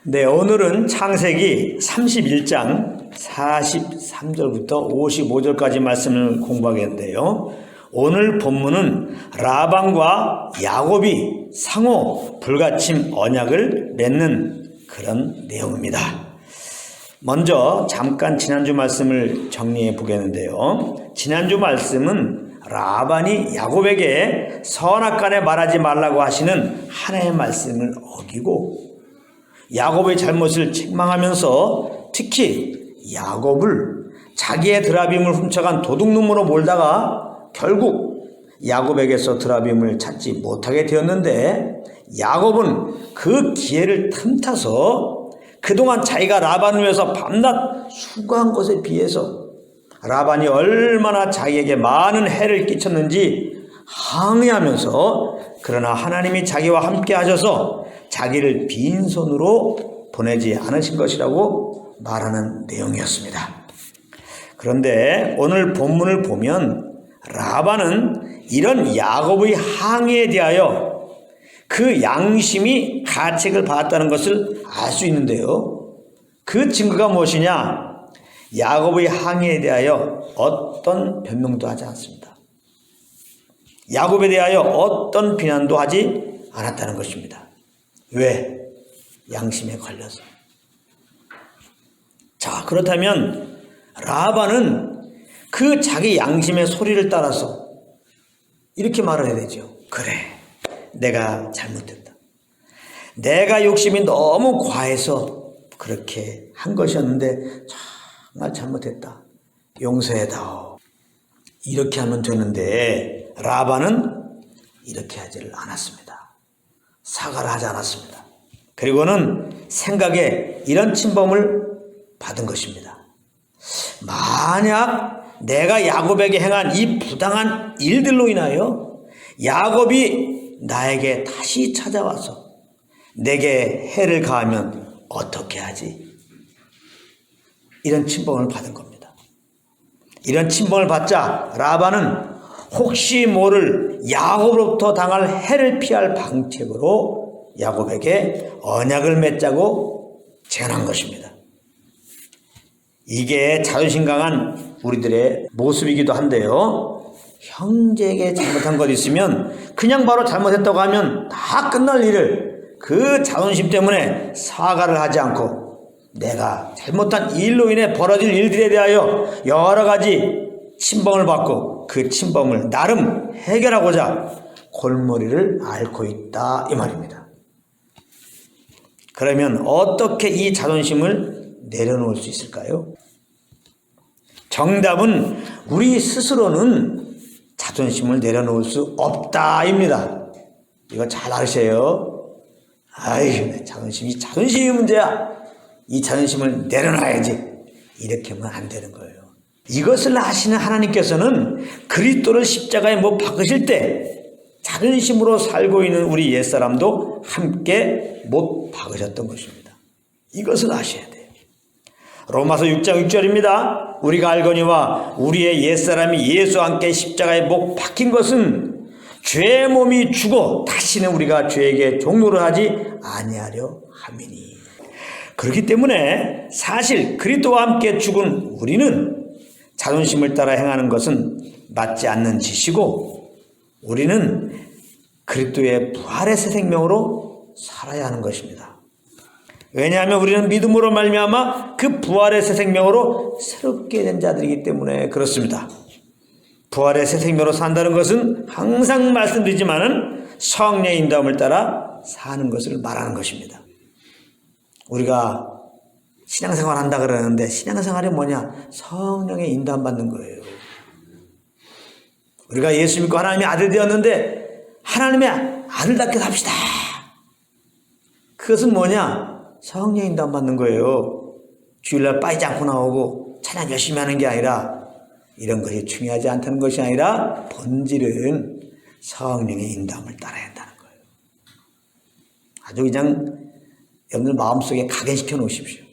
네, 오늘은 창세기 31장 43절부터 55절까지 말씀을 공부하겠는데요. 오늘 본문은 라반과 야곱이 상호 불가침 언약을 맺는 그런 내용입니다. 먼저 잠깐 지난주 말씀을 정리해 보겠는데요. 지난주 말씀은 라반이 야곱에게 선악간에 말하지 말라고 하시는 하나님의 말씀을 어기고 야곱의 잘못을 책망하면서 특히 야곱을 자기의 드라빔을 훔쳐간 도둑놈으로 몰다가 결국 야곱에게서 드라빔을 찾지 못하게 되었는데, 야곱은 그 기회를 틈타서 그동안 자기가 라반을 위해서 밤낮 수고한 것에 비해서 라반이 얼마나 자기에게 많은 해를 끼쳤는지 항의하면서, 그러나 하나님이 자기와 함께 하셔서 자기를 빈손으로 보내지 않으신 것이라고 말하는 내용이었습니다. 그런데 오늘 본문을 보면 라반은 이런 야곱의 항의에 대하여 그 양심이 가책을 받았다는 것을 알 수 있는데요. 그 증거가 무엇이냐? 야곱의 항의에 대하여 어떤 변명도 하지 않습니다. 야곱에 대하여 어떤 비난도 하지 않았다는 것입니다. 왜? 양심에 걸려서. 자, 그렇다면 라반은 그 자기 양심의 소리를 따라서 이렇게 말을 해야 되죠. 그래, 내가 잘못했다. 내가 욕심이 너무 과해서 그렇게 한 것이었는데 정말 잘못했다. 용서해다오. 이렇게 하면 되는데 라반은 이렇게 하지를 않았습니다. 사과를 하지 않았습니다. 그리고는 생각에 이런 침범을 받은 것입니다. 만약 내가 야곱에게 행한 이 부당한 일들로 인하여 야곱이 나에게 다시 찾아와서 내게 해를 가하면 어떻게 하지? 이런 침범을 받은 겁니다. 이런 침범을 받자 라반은 혹시 모를 야곱으로부터 당할 해를 피할 방책으로 야곱에게 언약을 맺자고 제안한 것입니다. 이게 자존심 강한 우리들의 모습이기도 한데요. 형제에게 잘못한 것 있으면 그냥 바로 잘못했다고 하면 다 끝날 일을 그 자존심 때문에 사과를 하지 않고 내가 잘못한 일로 인해 벌어질 일들에 대하여 여러 가지 침범을 받고 그 침범을 나름 해결하고자 골머리를 앓고 있다, 이 말입니다. 그러면 어떻게 이 자존심을 내려놓을 수 있을까요? 정답은 우리 스스로는 자존심을 내려놓을 수 없다입니다. 이거 잘 아세요? 아이, 자존심이 문제야. 이 자존심을 내려놔야지. 이렇게 하면 안 되는 거예요. 이것을 아시는 하나님께서는 그리스도를 십자가에 못 박으실 때 자존심으로 살고 있는 우리 옛사람도 함께 못 박으셨던 것입니다. 이것을 아셔야 돼요. 로마서 6장 6절입니다. 우리가 알거니와 우리의 옛사람이 예수와 함께 십자가에 못 박힌 것은 죄의 몸이 죽어 다시는 우리가 죄에게 종노를 하지 아니하려 함이니. 그렇기 때문에 사실 그리스도와 함께 죽은 우리는 자존심을 따라 행하는 것은 맞지 않는 짓이고, 우리는 그리스도의 부활의 새 생명으로 살아야 하는 것입니다. 왜냐하면 우리는 믿음으로 말미암아 그 부활의 새 생명으로 새롭게 된 자들이기 때문에 그렇습니다. 부활의 새 생명으로 산다는 것은 항상 말씀드리지만은 성령의 인도함을 따라 사는 것을 말하는 것입니다. 우리가 신앙생활 한다 그러는데 신앙생활이 뭐냐? 성령의 인도함 받는 거예요. 우리가 예수 믿고 하나님의 아들 되었는데 하나님의 아들답게 삽시다. 그것은 뭐냐? 성령의 인도함 받는 거예요. 주일날 빠지지 않고 나오고 찬양 열심히 하는 게 아니라, 이런 것이 중요하지 않다는 것이 아니라 본질은 성령의 인도함을 따라야 한다는 거예요. 아주 그냥 여러분들 마음속에 각인시켜 놓으십시오.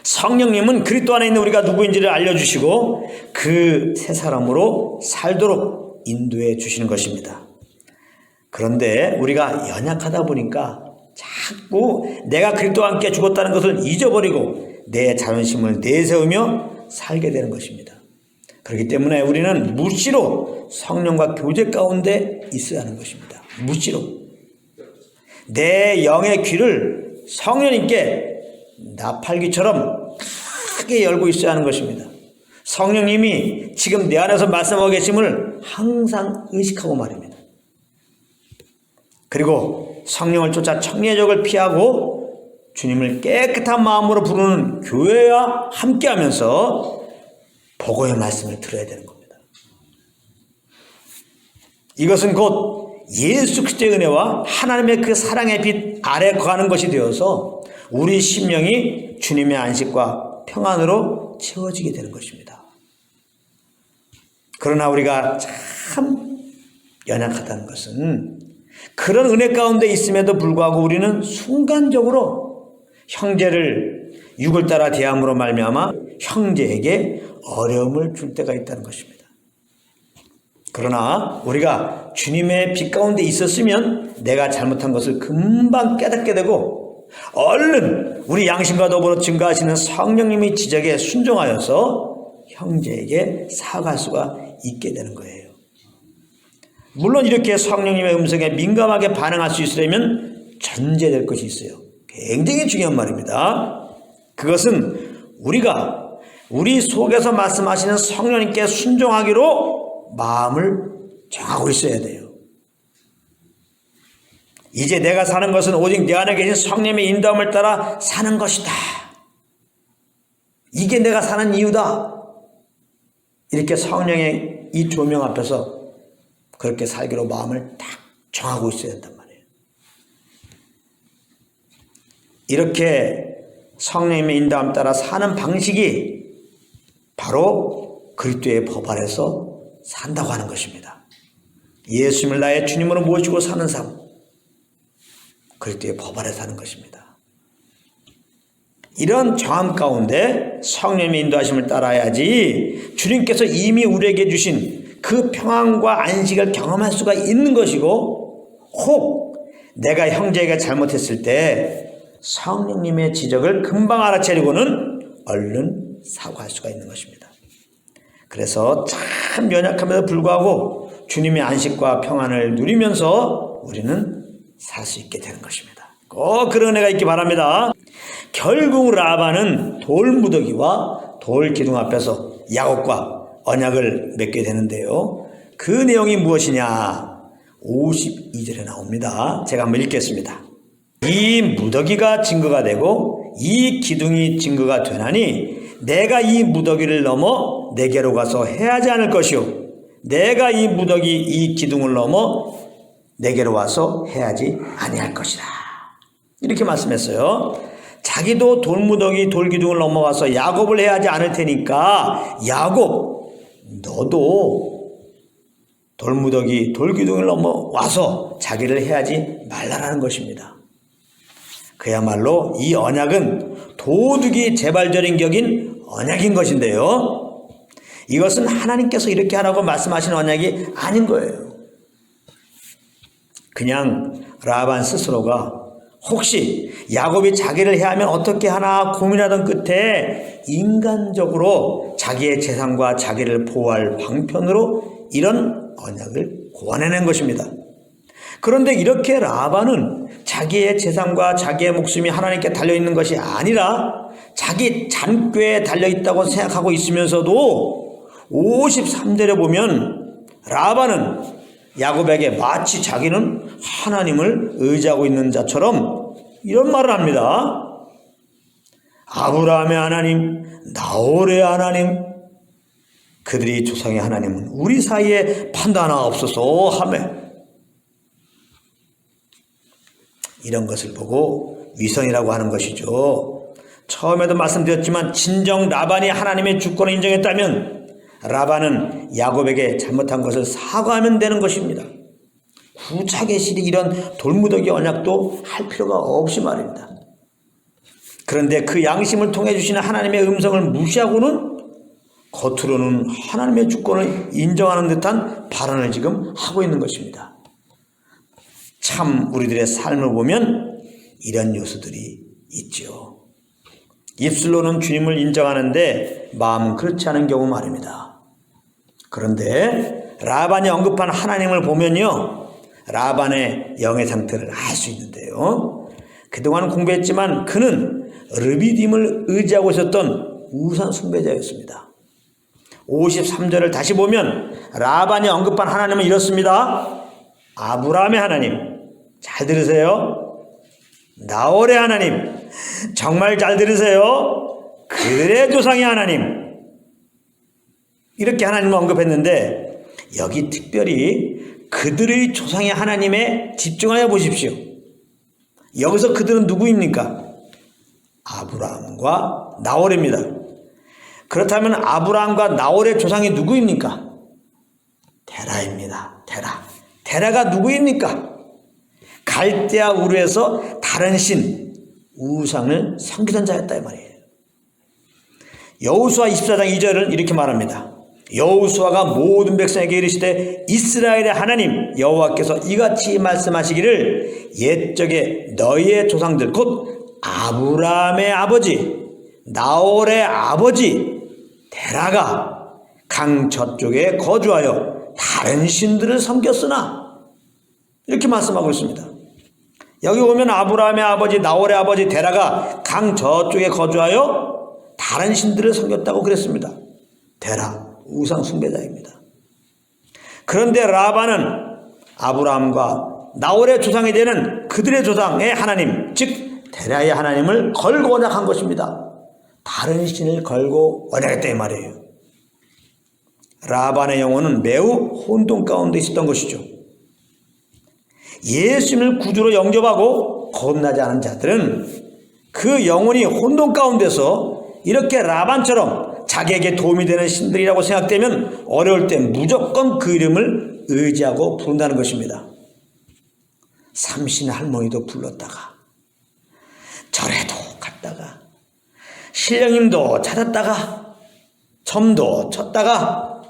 성령님은 그리스도 안에 있는 우리가 누구인지를 알려주시고 그 새 사람으로 살도록 인도해 주시는 것입니다. 그런데 우리가 연약하다 보니까 자꾸 내가 그리스도와 함께 죽었다는 것을 잊어버리고 내 자존심을 내세우며 살게 되는 것입니다. 그렇기 때문에 우리는 무시로 성령과 교제 가운데 있어야 하는 것입니다. 무시로. 내 영의 귀를 성령님께 나팔귀처럼 크게 열고 있어야 하는 것입니다. 성령님이 지금 내 안에서 말씀하고 계심을 항상 의식하고 말입니다. 그리고 성령을 쫓아 청례적을 피하고 주님을 깨끗한 마음으로 부르는 교회와 함께하면서 복음의 말씀을 들어야 되는 겁니다. 이것은 곧 예수 그리스도의 은혜와 하나님의 그 사랑의 빛 아래 거하는 것이 되어서 우리 심령이 주님의 안식과 평안으로 채워지게 되는 것입니다. 그러나 우리가 참 연약하다는 것은 그런 은혜 가운데 있음에도 불구하고 우리는 순간적으로 형제를 육을 따라 대함으로 말미암아 형제에게 어려움을 줄 때가 있다는 것입니다. 그러나 우리가 주님의 빛 가운데 있었으면 내가 잘못한 것을 금방 깨닫게 되고 얼른 우리 양심과 더불어 증거하시는 성령님의 지적에 순종하여서 형제에게 사과할 수가 있게 되는 거예요. 물론 이렇게 성령님의 음성에 민감하게 반응할 수 있으려면 전제될 것이 있어요. 굉장히 중요한 말입니다. 그것은 우리가 우리 속에서 말씀하시는 성령님께 순종하기로 마음을 정하고 있어야 돼요. 이제 내가 사는 것은 오직 내 안에 계신 성령님의 인도함을 따라 사는 것이다. 이게 내가 사는 이유다. 이렇게 성령의 이 조명 앞에서 그렇게 살기로 마음을 딱 정하고 있어야 한단 말이에요. 이렇게 성령님의 인도함 따라 사는 방식이 바로 그리스도의 법 아래서 산다고 하는 것입니다. 예수님을 나의 주님으로 모시고 사는 삶, 그리스도의 법 아래 사는 것입니다. 이런 정함 가운데 성령님의 인도하심을 따라야지 주님께서 이미 우리에게 주신 그 평안과 안식을 경험할 수가 있는 것이고, 혹 내가 형제에게 잘못했을 때 성령님의 지적을 금방 알아채리고는 얼른 사과할 수가 있는 것입니다. 그래서 참 연약함에도 불구하고 주님의 안식과 평안을 누리면서 우리는 살 수 있게 되는 것입니다. 꼭 그런 은혜가 있기 바랍니다. 결국 라반은 돌무더기와 돌기둥 앞에서 야곱과 언약을 맺게 되는데요. 그 내용이 무엇이냐? 52절에 나옵니다. 제가 한번 읽겠습니다. 이 무더기가 증거가 되고 이 기둥이 증거가 되나니 내가 이 무더기를 넘어 내게로 가서 해하지 않을 것이요 내가 이 무더기 이 기둥을 넘어 내게로 와서 해하지 아니할 것이라. 이렇게 말씀했어요. 자기도 돌무더기 돌기둥을 넘어가서 야곱을 해하지 않을 테니까 야곱 너도 돌무더기 돌기둥을 넘어와서 자기를 해하지 말라라는 것입니다. 그야말로 이 언약은 도둑이 재발절인 격인 언약인 것인데요. 이것은 하나님께서 이렇게 하라고 말씀하신 언약이 아닌 거예요. 그냥 라반 스스로가 혹시 야곱이 자기를 해하면 어떻게 하나 고민하던 끝에 인간적으로 자기의 재산과 자기를 보호할 방편으로 이런 언약을 고안해낸 것입니다. 그런데 이렇게 라반은 자기의 재산과 자기의 목숨이 하나님께 달려있는 것이 아니라 자기 잔꾀에 달려있다고 생각하고 있으면서도 53절에 보면 라반은 야곱에게 마치 자기는 하나님을 의지하고 있는 자처럼 이런 말을 합니다. 아브라함의 하나님, 나홀의 하나님, 그들이 조상의 하나님은 우리 사이에 판단하옵소서 하며 이런 것을 보고 위선이라고 하는 것이죠. 처음에도 말씀드렸지만 진정 라반이 하나님의 주권을 인정했다면 라반은 야곱에게 잘못한 것을 사과하면 되는 것입니다. 구차계실이 이런 돌무더기 언약도 할 필요가 없이 말입니다. 그런데 그 양심을 통해 주시는 하나님의 음성을 무시하고는 겉으로는 하나님의 주권을 인정하는 듯한 발언을 지금 하고 있는 것입니다. 참 우리들의 삶을 보면 이런 요소들이 있죠. 입술로는 주님을 인정하는데 마음은 그렇지 않은 경우 말입니다. 그런데 라반이 언급한 하나님을 보면요, 라반의 영의 상태를 알 수 있는데요. 그동안 공부했지만 그는 르비딤을 의지하고 있었던 우상 숭배자였습니다. 53절을 다시 보면 라반이 언급한 하나님은 이렇습니다. 아브라함의 하나님, 잘 들으세요. 나홀의 하나님, 정말 잘 들으세요. 그들의 조상의 하나님, 이렇게 하나님을 언급했는데 여기 특별히 그들의 조상의 하나님에 집중하여 보십시오. 여기서 그들은 누구입니까? 아브라함과 나홀입니다. 그렇다면 아브라함과 나홀의 조상이 누구입니까? 데라입니다. 데라가 누구입니까? 갈대아 우르에서 다른 신 우상을 섬기던 자였다 이 말이에요. 여호수아 24장 2절은 이렇게 말합니다. 여호수아가 모든 백성에게 이르시되 이스라엘의 하나님 여호와께서 이같이 말씀하시기를 옛적에 너희의 조상들 곧 아브라함의 아버지 나홀의 아버지 데라가 강 저쪽에 거주하여 다른 신들을 섬겼으나, 이렇게 말씀하고 있습니다. 여기 보면 아브라함의 아버지 나홀의 아버지 데라가 강 저쪽에 거주하여 다른 신들을 섬겼다고 그랬습니다. 데라 우상 숭배자입니다. 그런데 라반은 아브라함과 나홀의 조상이 되는 그들의 조상의 하나님, 즉 데라의 하나님을 걸고 언약한 것입니다. 다른 신을 걸고 언약했다 이 말이에요. 라반의 영혼은 매우 혼돈 가운데 있었던 것이죠. 예수님을 구주로 영접하고 거듭나지 않은 자들은 그 영혼이 혼돈 가운데서 이렇게 라반처럼 자기에게 도움이 되는 신들이라고 생각되면 어려울 때 무조건 그 이름을 의지하고 부른다는 것입니다. 삼신 할머니도 불렀다가 절에도 갔다가 신령님도 찾았다가 점도 쳤다가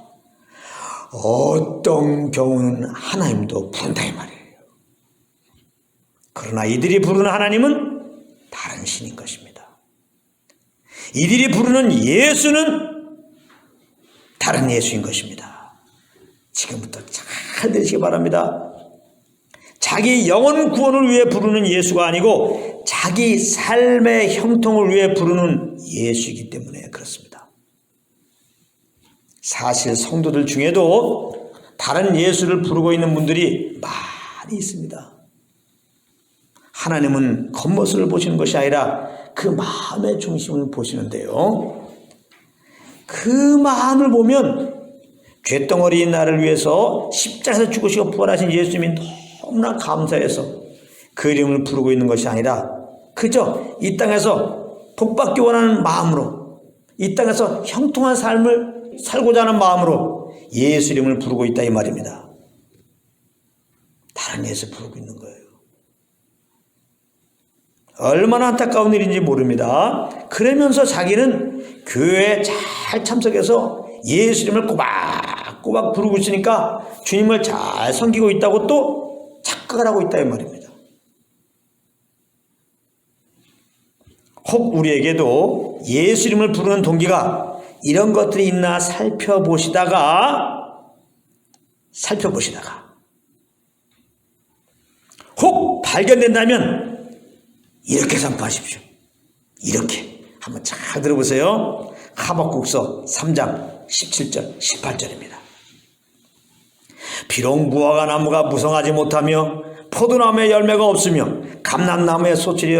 어떤 경우는 하나님도 부른다 이 말이에요. 그러나 이들이 부르는 하나님은 다른 신인 것입니다. 이들이 부르는 예수는 다른 예수인 것입니다. 지금부터 잘 들으시기 바랍니다. 자기 영혼 구원을 위해 부르는 예수가 아니고 자기 삶의 형통을 위해 부르는 예수이기 때문에 그렇습니다. 사실 성도들 중에도 다른 예수를 부르고 있는 분들이 많이 있습니다. 하나님은 겉모습을 보시는 것이 아니라 그 마음의 중심을 보시는데요. 그 마음을 보면 쇳덩어리인 나를 위해서 십자가에서 죽으시고 부활하신 예수님이 너무나 감사해서 그 이름을 부르고 있는 것이 아니라 그저 이 땅에서 복받기 원하는 마음으로, 이 땅에서 형통한 삶을 살고자 하는 마음으로 예수 이름을 부르고 있다 이 말입니다. 다른 예수 부르고 있는 거예요. 얼마나 안타까운 일인지 모릅니다. 그러면서 자기는 교회에 잘 참석해서 예수 이름을 꼬박꼬박 부르고 있으니까 주님을 잘 섬기고 있다고 또 착각을 하고 있다 이 말입니다. 혹 우리에게도 예수 이름을 부르는 동기가 이런 것들이 있나 살펴보시다가 혹 발견된다면 이렇게 선포하십시오. 이렇게 한번 잘 들어보세요. 하박국서 3장 17절 18절입니다. 비록 무화과 나무가 무성하지 못하며 포도나무에 열매가 없으며 감람나무에 소출이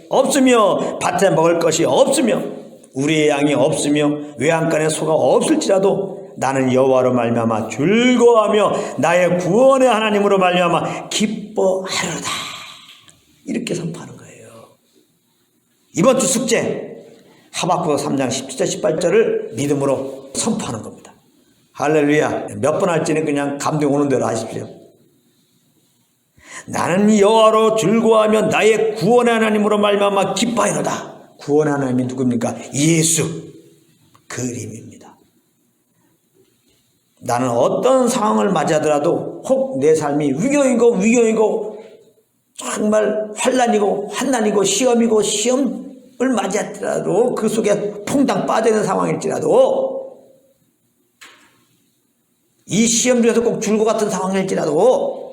없으며 밭에 먹을 것이 없으며 우리의 양이 없으며 외양간에 소가 없을지라도 나는 여호와로 말미암아 즐거워하며 나의 구원의 하나님으로 말미암아 기뻐하리로다. 이렇게 선포하는 거예요. 이번 주 숙제 하박국서 3장 17절 18절을 믿음으로 선포하는 겁니다. 할렐루야. 몇 번 할지는 그냥 감동 오는 대로 하십시오. 나는 여호와로 즐거워하며 나의 구원의 하나님으로 말미암아 기뻐하리로다. 구원의 하나님이 누굽니까? 예수. 그 이름입니다. 나는 어떤 상황을 맞이하더라도 혹 내 삶이 위경이고 정말 환난이고 환난이고 시험이고 시험을 맞이했더라도 그 속에 퐁당 빠져있는 상황일지라도 이 시험 중에서 꼭 줄고 같은 상황일지라도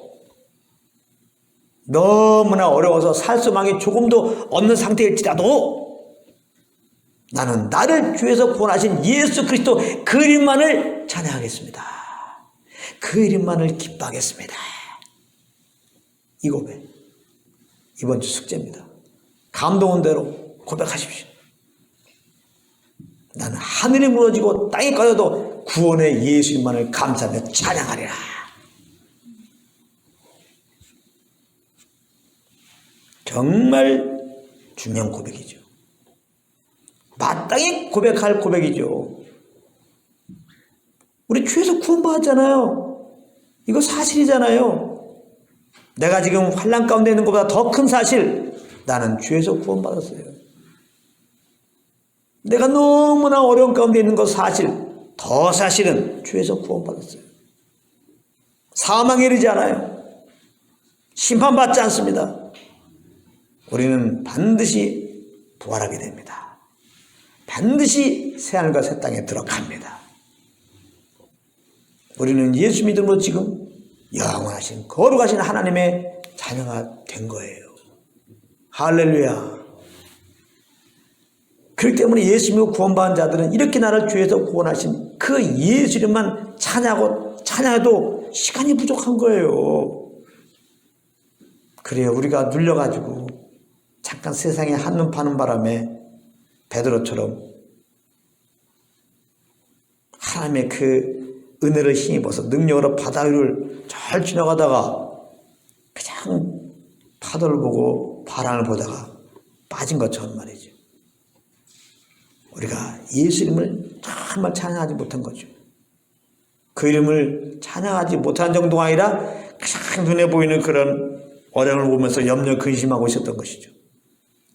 너무나 어려워서 살 수망이 조금도 없는 상태일지라도 나는 나를 주에서 구원하신 예수 그리스도 그 이름만을 찬양하겠습니다. 그 이름만을 기뻐하겠습니다. 이 고백 이번 주 숙제입니다. 감동한 대로 고백하십시오. 나는 하늘이 무너지고 땅이 꺼져도 구원의 예수 이름만을 감사하며 찬양하리라. 정말 중요한 고백이죠. 마땅히 고백할 고백이죠. 우리 주에서 구원받았잖아요. 이거 사실이잖아요. 내가 지금 환난 가운데 있는 것보다 더 큰 사실, 나는 주에서 구원받았어요. 내가 너무나 어려운 가운데 있는 것 사실, 더 사실은 주에서 구원받았어요. 사망에 이르지 않아요. 심판받지 않습니다. 우리는 반드시 부활하게 됩니다. 반드시 새하늘과 새 땅에 들어갑니다. 우리는 예수 믿음으로 지금 영원하신 거룩하신 하나님의 자녀가 된 거예요. 할렐루야. 그렇기 때문에 예수 믿고 구원받은 자들은 이렇게 나를 주에서 구원하신 그 예수 이름만 찬양해도 시간이 부족한 거예요. 그래요. 우리가 눌려가지고 잠깐 세상에 한눈 파는 바람에 베드로처럼 하나님의 그 은혜를 힘입어서 능력으로 바다 위를 잘 지나가다가 그냥 파도를 보고 바람을 보다가 빠진 것처럼 말이죠. 우리가 예수 이름을 정말 찬양하지 못한 거죠. 그 이름을 찬양하지 못한 정도가 아니라 그냥 눈에 보이는 그런 어려움을 보면서 염려 근심하고 있었던 것이죠.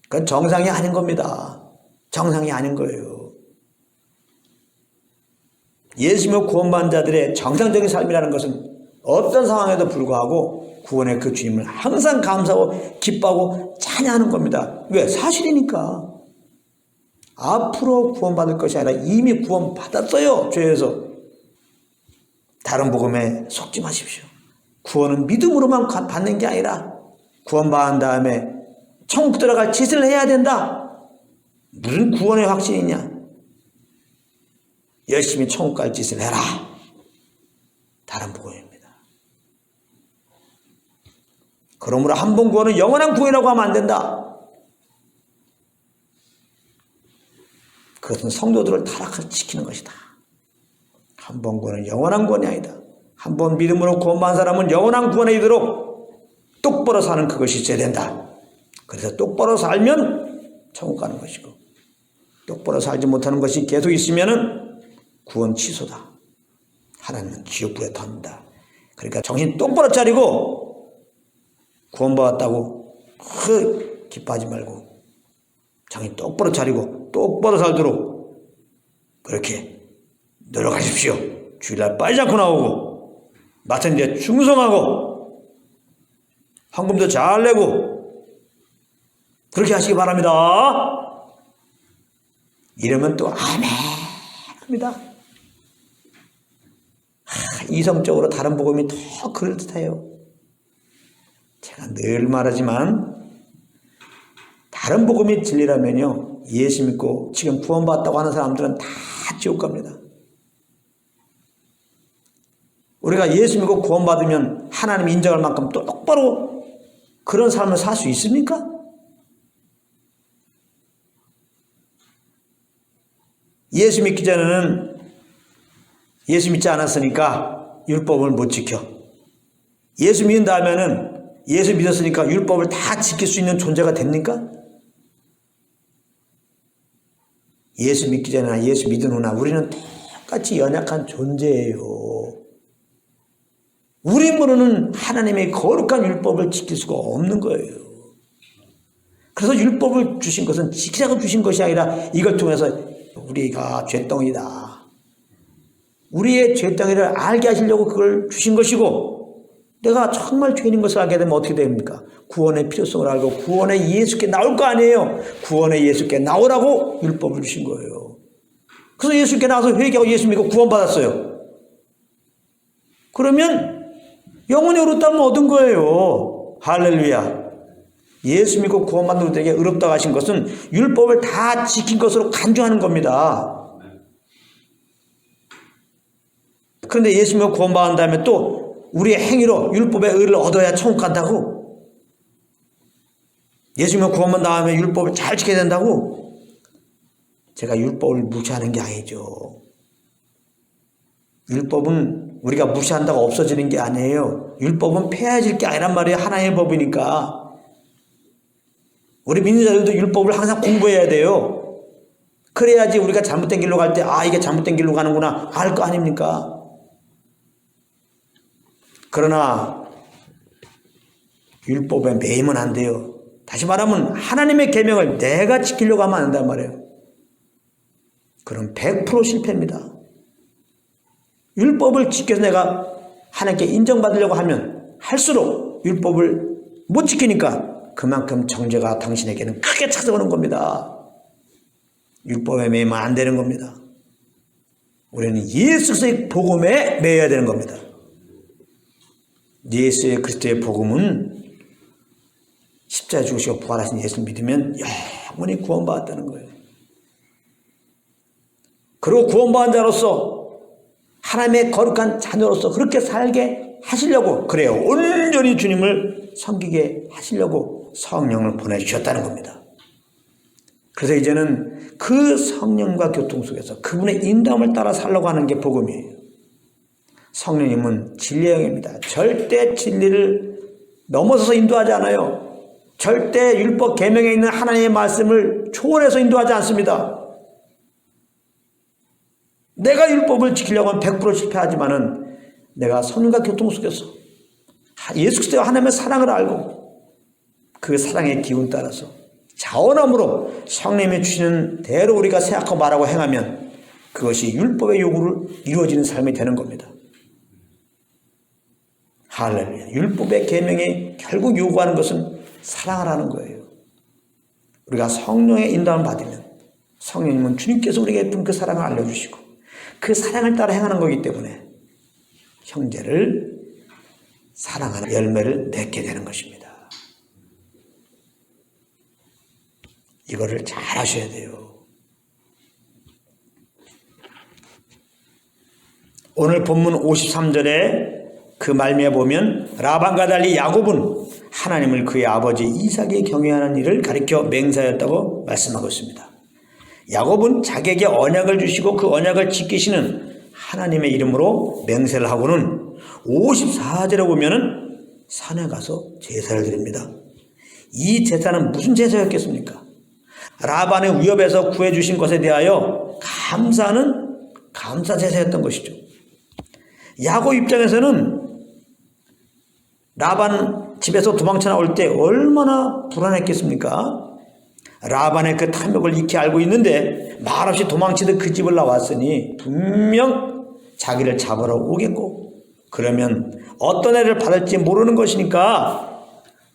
그건 정상이 아닌 겁니다. 정상이 아닌 거예요. 예수 믿고 구원받은 자들의 정상적인 삶이라는 것은 어떤 상황에도 불구하고 구원의 그 주님을 항상 감사하고 기뻐하고 찬양하는 겁니다. 왜? 사실이니까. 앞으로 구원받을 것이 아니라 이미 구원받았어요. 죄에서. 다른 복음에 속지 마십시오. 구원은 믿음으로만 받는 게 아니라 구원받은 다음에 천국 들어갈 짓을 해야 된다. 무슨 구원의 확신이냐? 열심히 천국 갈 짓을 해라. 다른 복음입니다. 그러므로 한 번 구원은 영원한 구원이라고 하면 안 된다. 그것은 성도들을 타락시키는 것이다. 한 번 구원은 영원한 구원이 아니다. 한 번 믿음으로 구원받은 사람은 영원한 구원에 이르도록 똑바로 사는 그것이 있어야 된다. 그래서 똑바로 살면 천국 가는 것이고 똑바로 살지 못하는 것이 계속 있으면 구원 취소다. 하나님은 지옥불에 던다. 그러니까 정신 똑바로 차리고 구원받았다고 기뻐하지 말고 정신 똑바로 차리고 똑바로 살도록 그렇게 노력하십시오. 주일날 빠지지 않고 나오고 맡은 데 충성하고 헌금도 잘 내고 그렇게 하시기 바랍니다. 이러면 또 아멘 합니다. 이성적으로 다른 복음이 더 그럴듯해요. 제가 늘 말하지만 다른 복음이 진리라면요, 예수 믿고 지금 구원받았다고 하는 사람들은 다 지옥 갑니다. 우리가 예수 믿고 구원받으면 하나님 인정할 만큼 또 똑바로 그런 삶을 살 수 있습니까? 예수 믿기 전에는 예수 믿지 않았으니까 율법을 못 지켜. 예수 믿은 다음에는 예수 믿었으니까 율법을 다 지킬 수 있는 존재가 됩니까? 예수 믿기 전이나 예수 믿은 후나 우리는 똑같이 연약한 존재예요. 우리 힘으로는 하나님의 거룩한 율법을 지킬 수가 없는 거예요. 그래서 율법을 주신 것은 지키자고 주신 것이 아니라 이걸 통해서 우리가 죄덩이다. 우리의 죄덩이를 알게 하시려고 그걸 주신 것이고 내가 정말 죄인인 것을 알게 되면 어떻게 됩니까? 구원의 필요성을 알고 구원의 예수께 나올 거 아니에요. 구원의 예수께 나오라고 율법을 주신 거예요. 그래서 예수께 나와서 회개하고 예수 믿고 구원받았어요. 그러면 영원히 의롭다면 얻은 거예요. 할렐루야. 예수 믿고 구원받는 우리에게 의롭다고 하신 것은 율법을 다 지킨 것으로 간주하는 겁니다. 그런데 예수 믿고 구원받은 다음에 또 우리의 행위로 율법의 의를 얻어야 천국 간다고? 예수 믿고 구원받은 다음에 율법을 잘 지켜야 된다고? 제가 율법을 무시하는 게 아니죠. 율법은 우리가 무시한다고 없어지는 게 아니에요. 율법은 폐해질 게 아니란 말이에요. 하나의 법이니까. 우리 믿는 자들도 율법을 항상 공부해야 돼요. 그래야지 우리가 잘못된 길로 갈 때 이게 잘못된 길로 가는구나 알 거 아닙니까? 그러나 율법에 매이면 안 돼요. 다시 말하면 하나님의 계명을 내가 지키려고 하면 안 된단 말이에요. 그럼 100% 실패입니다. 율법을 지켜서 내가 하나님께 인정받으려고 하면 할수록 율법을 못 지키니까 그만큼 정죄가 당신에게는 크게 찾아오는 겁니다. 율법에 매이면 안 되는 겁니다. 우리는 예수 그리스도의 복음에 매여야 되는 겁니다. 예수의 그리스도의 복음은 십자가에 죽으시고 부활하신 예수를 믿으면 영원히 구원받았다는 거예요. 그리고 구원받은 자로서 하나님의 거룩한 자녀로서 그렇게 살게 하시려고, 그래요, 온전히 주님을 섬기게 하시려고 성령을 보내주셨다는 겁니다. 그래서 이제는 그 성령과 교통 속에서 그분의 인도함을 따라 살려고 하는 게 복음이에요. 성령님은 진리의 영입니다. 절대 진리를 넘어서서 인도하지 않아요. 절대 율법 계명에 있는 하나님의 말씀을 초월해서 인도하지 않습니다. 내가 율법을 지키려고 하면 100% 실패하지만은 내가 성령과 교통 속에서 예수 그리스도와 하나님의 사랑을 알고 그 사랑의 기운 따라서 자원함으로 성령님이 주시는 대로 우리가 생각하고 말하고 행하면 그것이 율법의 요구를 이루어지는 삶이 되는 겁니다. 할렐루야. 율법의 계명이 결국 요구하는 것은 사랑을 하는 거예요. 우리가 성령의 인도함을 받으면 성령님은 주님께서 우리에게 베푼 그 사랑을 알려주시고 그 사랑을 따라 행하는 거기 때문에 형제를 사랑하는 열매를 맺게 되는 것입니다. 이거를 잘 하셔야 돼요. 오늘 본문 53절에 그 말미에 보면 라반과 달리 야곱은 하나님을 그의 아버지 이삭이 경외하는 일을 가리켜 맹세하였다고 말씀하고 있습니다. 야곱은 자기에게 언약을 주시고 그 언약을 지키시는 하나님의 이름으로 맹세를 하고는 54절에 보면은 산에 가서 제사를 드립니다. 이 제사는 무슨 제사였겠습니까? 라반의 위협에서 구해주신 것에 대하여 감사하는 감사 제사였던 것이죠. 야곱 입장에서는 라반 집에서 도망쳐 나올 때 얼마나 불안했겠습니까? 라반의 그 탐욕을 익히 알고 있는데 말없이 도망치듯 그 집을 나왔으니 분명 자기를 잡으러 오겠고 그러면 어떤 애를 받을지 모르는 것이니까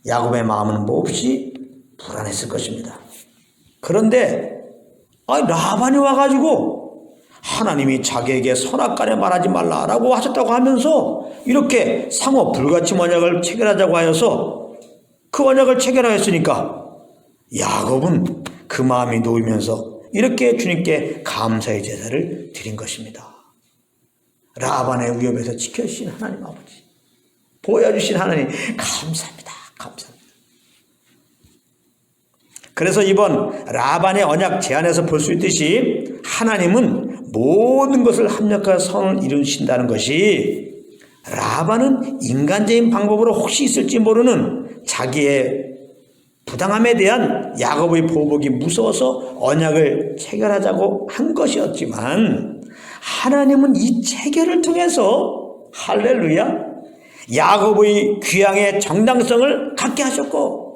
야곱의 마음은 몹시 불안했을 것입니다. 그런데 라반이 와가지고 하나님이 자기에게 선악간에 말하지 말라라고 하셨다고 하면서 이렇게 상호 불가침 언약을 체결하자고 하여서 그 언약을 체결하였으니까 야곱은 그 마음이 놓이면서 이렇게 주님께 감사의 제사를 드린 것입니다. 라반의 위협에서 지켜주신 하나님 아버지, 보여주신 하나님 감사합니다. 감사합니다. 그래서 이번 라반의 언약 제안에서 볼 수 있듯이 하나님은 모든 것을 합력하여 선을 이루신다는 것이 라반은 인간적인 방법으로 혹시 있을지 모르는 자기의 부당함에 대한 야곱의 보복이 무서워서 언약을 체결하자고 한 것이었지만 하나님은 이 체결을 통해서 할렐루야 야곱의 귀향의 정당성을 갖게 하셨고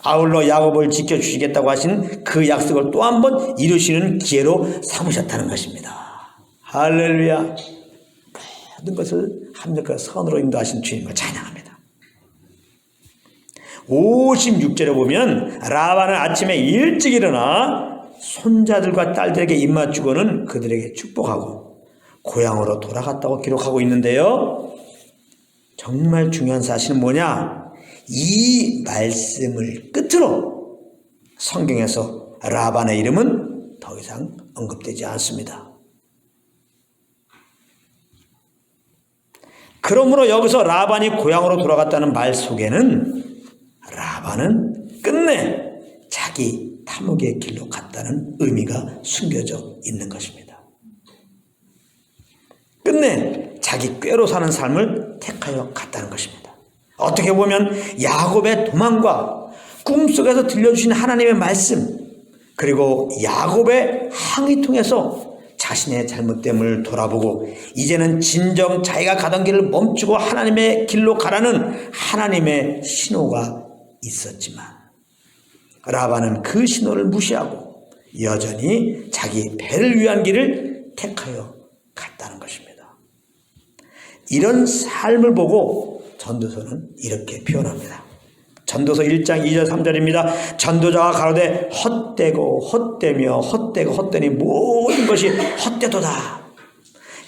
아울러 야곱을 지켜주시겠다고 하신 그 약속을 또 한 번 이루시는 기회로 삼으셨다는 것입니다. 할렐루야. 모든 것을 합력과 선으로 인도하신 주님을 찬양합니다. 56절에 보면 라반은 아침에 일찍 일어나 손자들과 딸들에게 입맞추고는 그들에게 축복하고 고향으로 돌아갔다고 기록하고 있는데요. 정말 중요한 사실은 뭐냐? 이 말씀을 끝으로 성경에서 라반의 이름은 더 이상 언급되지 않습니다. 그러므로 여기서 라반이 고향으로 돌아갔다는 말 속에는 라반은 끝내 자기 탐욕의 길로 갔다는 의미가 숨겨져 있는 것입니다. 끝내 자기 꾀로 사는 삶을 택하여 갔다는 것입니다. 어떻게 보면 야곱의 도망과 꿈속에서 들려주신 하나님의 말씀, 그리고 야곱의 항의 통해서 자신의 잘못됨을 돌아보고 이제는 진정 자기가 가던 길을 멈추고 하나님의 길로 가라는 하나님의 신호가 있었지만 라반은 그 신호를 무시하고 여전히 자기 배를 위한 길을 택하여 갔다는 것입니다. 이런 삶을 보고 전도서는 이렇게 표현합니다. 전도서 1장 2절 3절입니다. 전도자가 가로되 헛되고 헛되며 헛되고 헛되니 모든 것이 헛되도다.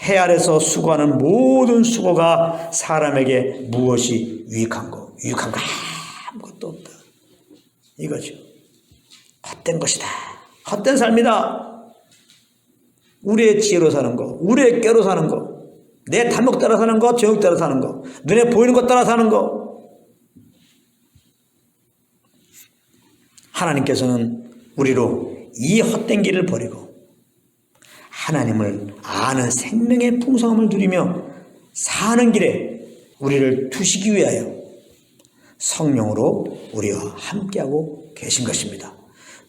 해 아래서 수고하는 모든 수고가 사람에게 무엇이 유익한고? 유익한 거 아무것도 없다. 이거죠. 헛된 것이다. 헛된 삶이다. 우리의 지혜로 사는 거, 우리의 꾀로 사는 거, 내 탐욕 따라 사는 거, 정욕 따라 사는 거, 눈에 보이는 것 따라 사는 거. 하나님께서는 우리로 이 헛된 길을 버리고 하나님을 아는 생명의 풍성함을 누리며 사는 길에 우리를 두시기 위하여 성령으로 우리와 함께하고 계신 것입니다.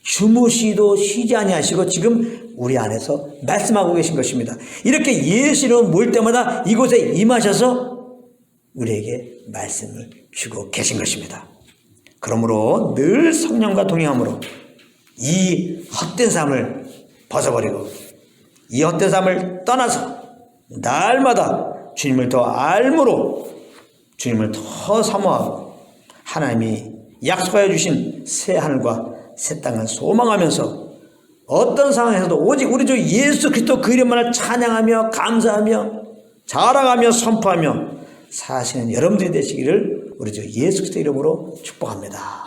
주무시도 쉬지 아니하시고 지금 우리 안에서 말씀하고 계신 것입니다. 이렇게 예수 이름 모일 때마다 이곳에 임하셔서 우리에게 말씀을 주고 계신 것입니다. 그러므로 늘 성령과 동행함으로 이 헛된 삶을 벗어버리고 이 헛된 삶을 떠나서 날마다 주님을 더 알므로 주님을 더 사모하고 하나님이 약속하여 주신 새 하늘과 새 땅을 소망하면서 어떤 상황에서도 오직 우리 주 예수 그리스도 그 이름만을 찬양하며 감사하며 자랑하며 선포하며 사시는 여러분들이 되시기를 우리 주 예수 그리스도 이름으로 축복합니다.